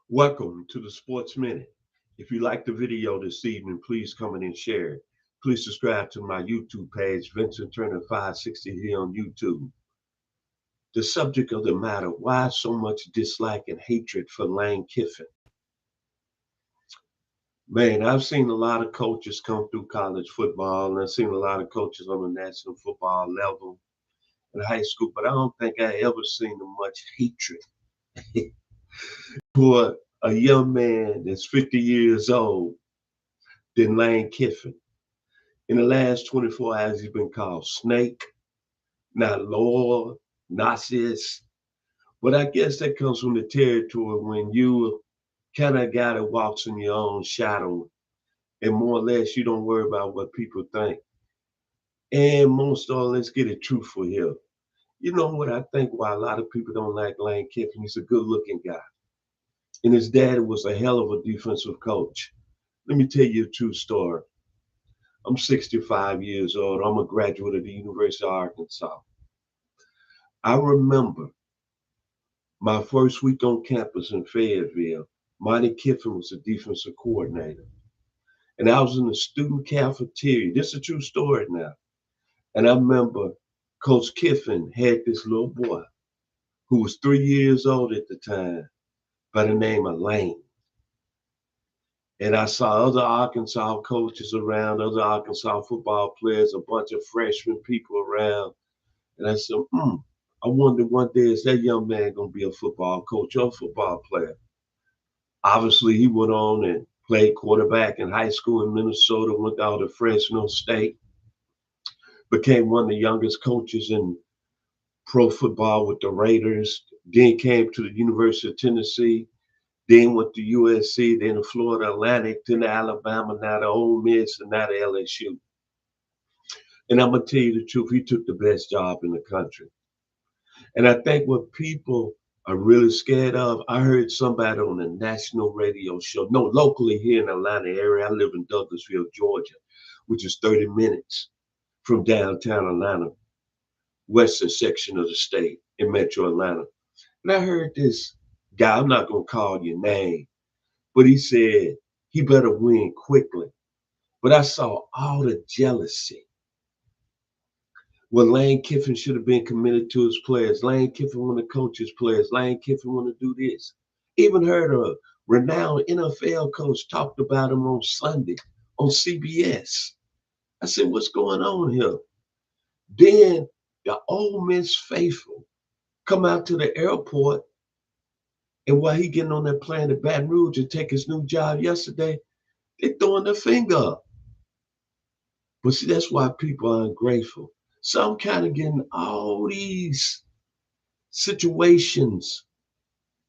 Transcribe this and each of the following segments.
Welcome to the Sports Minute. If you like the video this evening, please comment and share it. Please subscribe to my YouTube page, Vincent Turner 560 here on YouTube. The subject of the matter, why so much dislike and hatred for Lane Kiffin? Man, I've seen a lot of coaches come through college football, and I've seen a lot of coaches on the national football level in high school, but I don't think I ever seen much hatred for a young man that's 50 years old than Lane Kiffin. In the last 24 hours, he's been called Snake, not Lord, Narcissus. But I guess that comes from the territory when you kind of guy that walks in your own shadow, and more or less you don't worry about what people think. And most of all, let's get it truthful here. You know what I think why a lot of people don't like Lane Kiffin? He's a good looking guy. And his dad was a hell of a defensive coach. Let me tell you a true story. I'm 65 years old. I'm a graduate of the University of Arkansas. I remember my first week on campus in Fayetteville. Monty Kiffin was the defensive coordinator. And I was in the student cafeteria. This is a true story now. And I remember Coach Kiffin had this little boy who was 3 years old at the time by the name of Lane. And I saw other Arkansas coaches around, other Arkansas football players, a bunch of freshman people around. And I said, I wonder one day is that young man going to be a football coach or a football player? Obviously, he went on and played quarterback in high school in Minnesota, went down to Fresno State, became one of the youngest coaches in pro football with the Raiders, then came to the University of Tennessee, then went to USC, then to Florida Atlantic, then to Alabama, now to Ole Miss, and now to LSU. And I'm going to tell you the truth, he took the best job in the country. And I think what people are really scared of, I heard somebody on a national radio show, no, locally here in the Atlanta area. I live in Douglasville, Georgia, which is 30 minutes from downtown Atlanta, western section of the state in metro Atlanta. And I heard this guy, I'm not going to call your name, but he said he better win quickly. But I saw all the jealousy. Well, Lane Kiffin should have been committed to his players. Lane Kiffin want to coach his players. Lane Kiffin want to do this. Even heard a renowned NFL coach talked about him on Sunday on CBS. I said, what's going on here? Then the Ole Miss faithful come out to the airport, and while he getting on that plane to Baton Rouge to take his new job yesterday, they throwing their finger up. But see, that's why people are ungrateful. So I'm kind of getting all these situations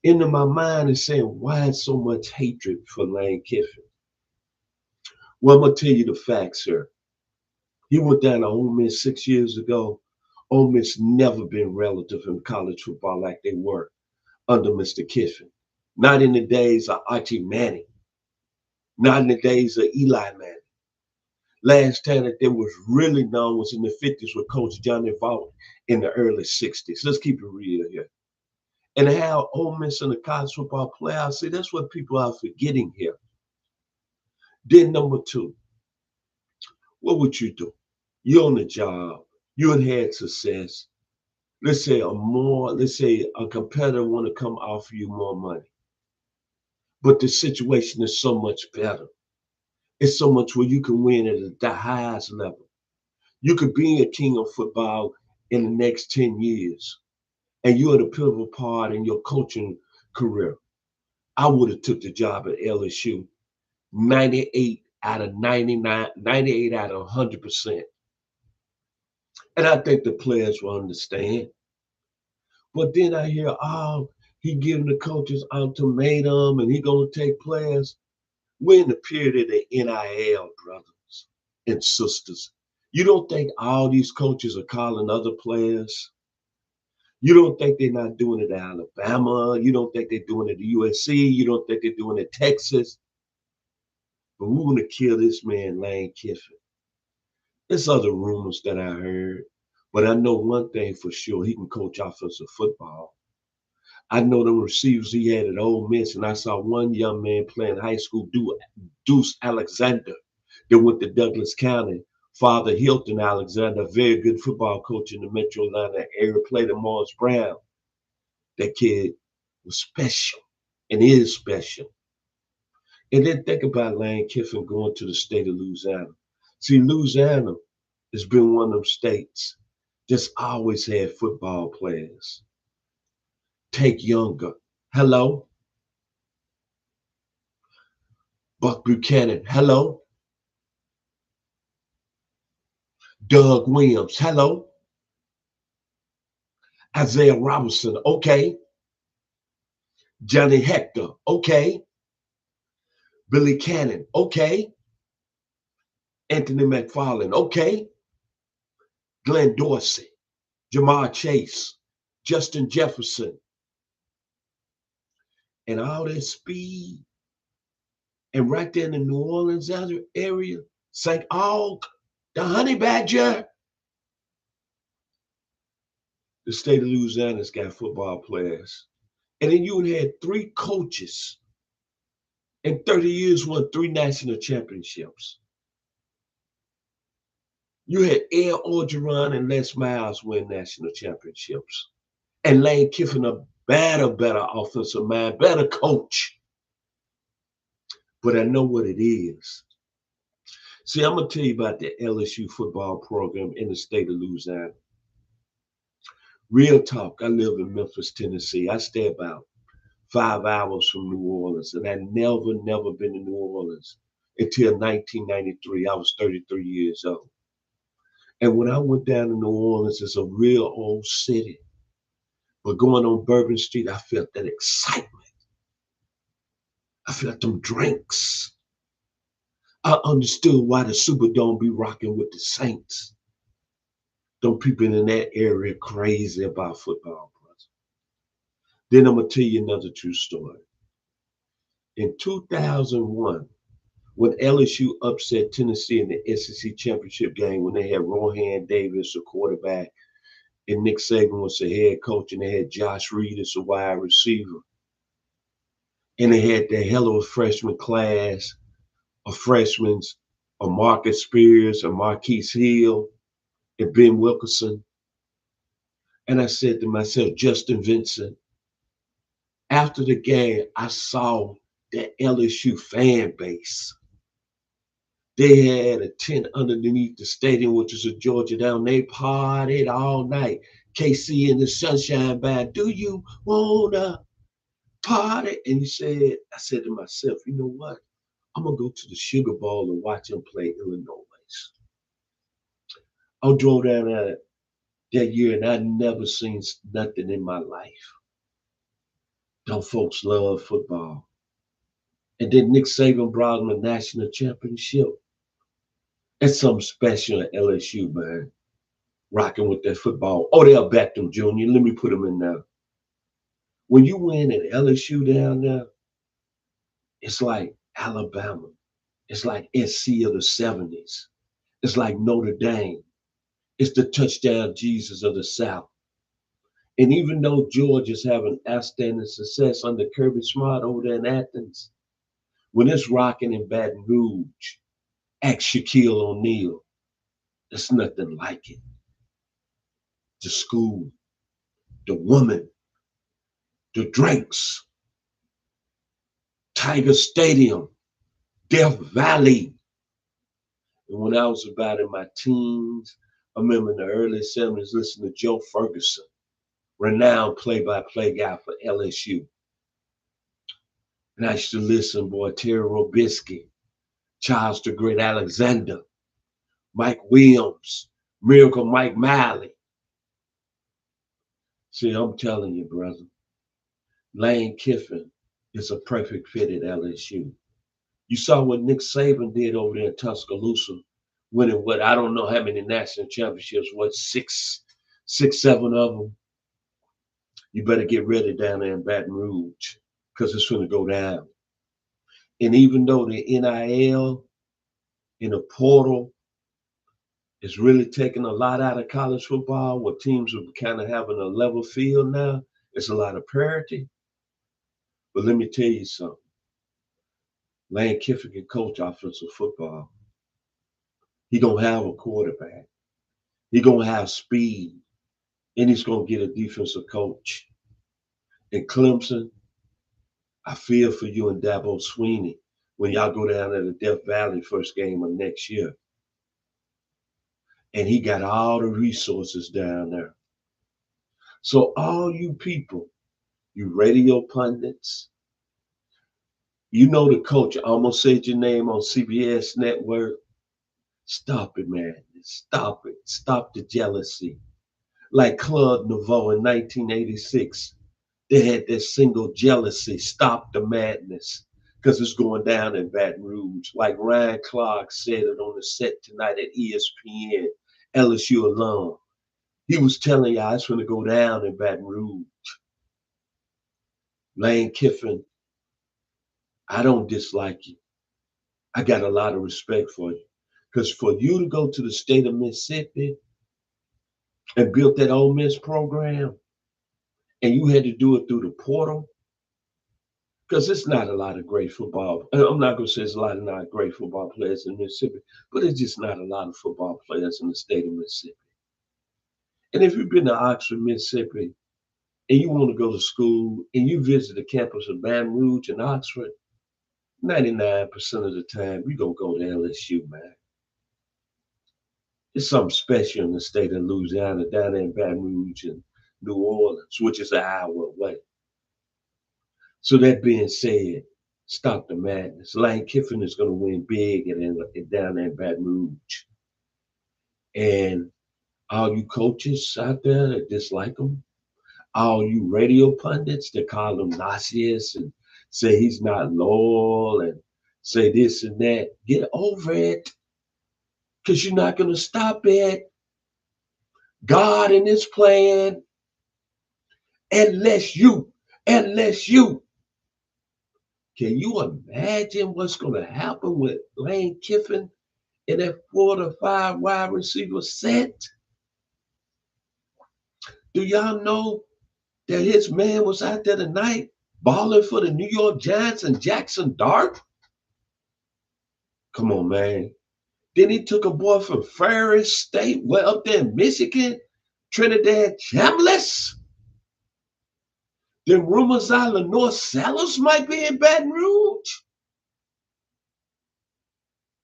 into my mind and saying, why so much hatred for Lane Kiffin? Well, I'm going to tell you the facts here. He went down to Ole Miss 6 years ago. Ole Miss never been relative in college football like they were under Mr. Kiffin. Not in the days of Archie Manning. Not in the days of Eli Manning. Last time that they was really known was in the 50s with Coach Johnny Vaught in the early 60s. Let's keep it real here. And how Ole Miss in the college football playoffs, see, that's what people are forgetting here. Then number two, what would you do? You're on the job. You had success. Let's say a competitor want to come offer you more money. But the situation is so much better. It's so much where you can win at the highest level. You could be a king of football in the next 10 years. And you're the pivotal part in your coaching career. I would have took the job at LSU 98 out of 99, 98 out of 100%. And I think the players will understand. But then I hear, he giving the coaches ultimatum and he going to take players. We're in the period of the NIL, brothers and sisters. You don't think all these coaches are calling other players? You don't think they're not doing it at Alabama? You don't think they're doing it at USC? You don't think they're doing it at Texas? But we want to kill this man, Lane Kiffin. There's other rumors that I heard, but I know one thing for sure. He can coach offensive football. I know the receivers he had at Ole Miss, and I saw one young man playing high school, Deuce Alexander, that went to Douglas County. Father Hilton Alexander, a very good football coach in the Metro Atlanta area, played at Morris Brown. That kid was special and is special. And then think about Lane Kiffin going to the state of Louisiana. See, Louisiana has been one of them states that's always had football players. Take Younger. Hello. Buck Buchanan. Hello. Doug Williams. Hello. Isaiah Robinson. Okay. Johnny Hector. Okay. Billy Cannon. Okay. Anthony McFarland. Okay. Glenn Dorsey. Jamar Chase. Justin Jefferson. And all that speed. And right there in the New Orleans area, St. Aug, the Honey Badger. The state of Louisiana's got football players. And then you had 3 coaches in 30 years won 3 national championships. You had Ed Orgeron and Les Miles win national championships. And Lane Kiffin, a better offensive mind, better coach. But I know what it is. See, I'm going to tell you about the LSU football program in the state of Louisiana. Real talk, I live in Memphis, Tennessee. I stay about 5 hours from New Orleans, and I never been to New Orleans until 1993. I was 33 years old. And when I went down to New Orleans, it's a real old city. But going on Bourbon Street, I felt that excitement. I felt them drinks. I understood why the Superdome be rocking with the Saints. Them people in that area crazy about football, brother. Then I'm going to tell you another true story. In 2001, when LSU upset Tennessee in the SEC championship game, when they had Rohan Davis, a quarterback, and Nick Saban was the head coach, and they had Josh Reed as a wide receiver. And they had the hell of a freshman class of freshmen, a Marcus Spears, a Marquise Hill, and Ben Wilkerson. And I said to myself, Justin Vincent, after the game, I saw the LSU fan base. They had a tent underneath the stadium, which was a Georgia Dome. They partied all night. KC in the Sunshine Band, do you wanna party? And I said to myself, you know what? I'm gonna go to the Sugar Bowl and watch them play Illinois. I drove down there that year and I never seen nothing in my life. Them folks love football. And then Nick Saban brought them a national championship. It's something special at LSU, man. Rocking with that football. Odell Beckham Jr., let me put him in there. When you win at LSU down there, it's like Alabama. It's like SC of the 70s. It's like Notre Dame. It's the touchdown Jesus of the South. And even though Georgia's having outstanding success under Kirby Smart over there in Athens, when it's rocking in Baton Rouge, ask Shaquille O'Neal, there's nothing like it. The school, the woman, the drinks, Tiger Stadium, Death Valley. And when I was about in my teens, I remember in the early 70s listening to Joe Ferguson, renowned play-by-play guy for LSU. And I used to listen, boy, Terry Robisky, Charles the Great Alexander, Mike Williams, Miracle Mike Miley. See, I'm telling you, brother, Lane Kiffin is a perfect fit at LSU. You saw what Nick Saban did over there in Tuscaloosa, winning what, I don't know how many national championships, what, six, 7 of them. You better get ready down there in Baton Rouge because it's going to go down. And even though the NIL in the portal is really taking a lot out of college football, where teams are kind of having a level field now, It's a lot of parity. But let me tell you something. Lane Kiffin can coach offensive football. He gonna have a quarterback. He gonna have speed, and he's gonna get a defensive coach. In Clemson, I feel for you and Dabo Sweeney when y'all go down to the Death Valley first game of next year. And he got all the resources down there. So all you people, you radio pundits, you know the coach. I almost said your name on CBS Network. Stop it, man. Stop it. Stop the jealousy. Like Claude Nouveau in 1986, they had that single jealousy. Stop the madness. Because it's going down in Baton Rouge. Like Ryan Clark said it on the set tonight at ESPN, LSU alum. He was telling y'all it's going to go down in Baton Rouge. Lane Kiffin, I don't dislike you. I got a lot of respect for you. Because for you to go to the state of Mississippi and build that Ole Miss program, and you had to do it through the portal, because it's not a lot of great football. I'm not going to say it's a lot of not great football players in Mississippi, but it's just not a lot of football players in the state of Mississippi. And if you've been to Oxford, Mississippi, and you want to go to school and you visit the campus of Baton Rouge and Oxford, 99% of the time, you're going to go to LSU, man. It's something special in the state of Louisiana, down there in Baton Rouge and New Orleans, which is an hour away. So that being said, stop the madness. Lane Kiffin is going to win big and down there in Baton Rouge. And all you coaches out there that dislike him, all you radio pundits that call him nauseous and say he's not loyal and say this and that, get over it. Because you're not going to stop it. God in his plan, unless you. Can you imagine what's going to happen with Lane Kiffin in that 4 to 5 wide receiver set? Do y'all know that his man was out there tonight balling for the New York Giants and Jackson Dart? Come on, man. Then he took a boy from Ferris State, well, up there in Michigan, Trinidad Chambliss. Then rumors are Lenore Sellers might be in Baton Rouge.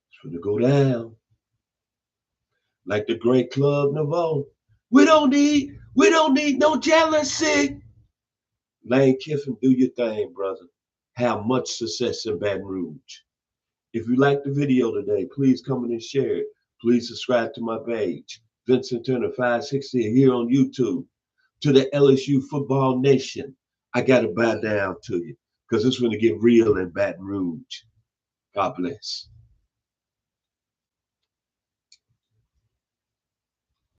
It's going to go down. Like the great Club Nouveau. We don't need no jealousy. Lane Kiffin, do your thing, brother. Have much success in Baton Rouge. If you like the video today, please comment and share it. Please subscribe to my page, Vincent Turner 560 here on YouTube. To the LSU Football Nation, I got to bow down to you because it's going to get real in Baton Rouge. God bless.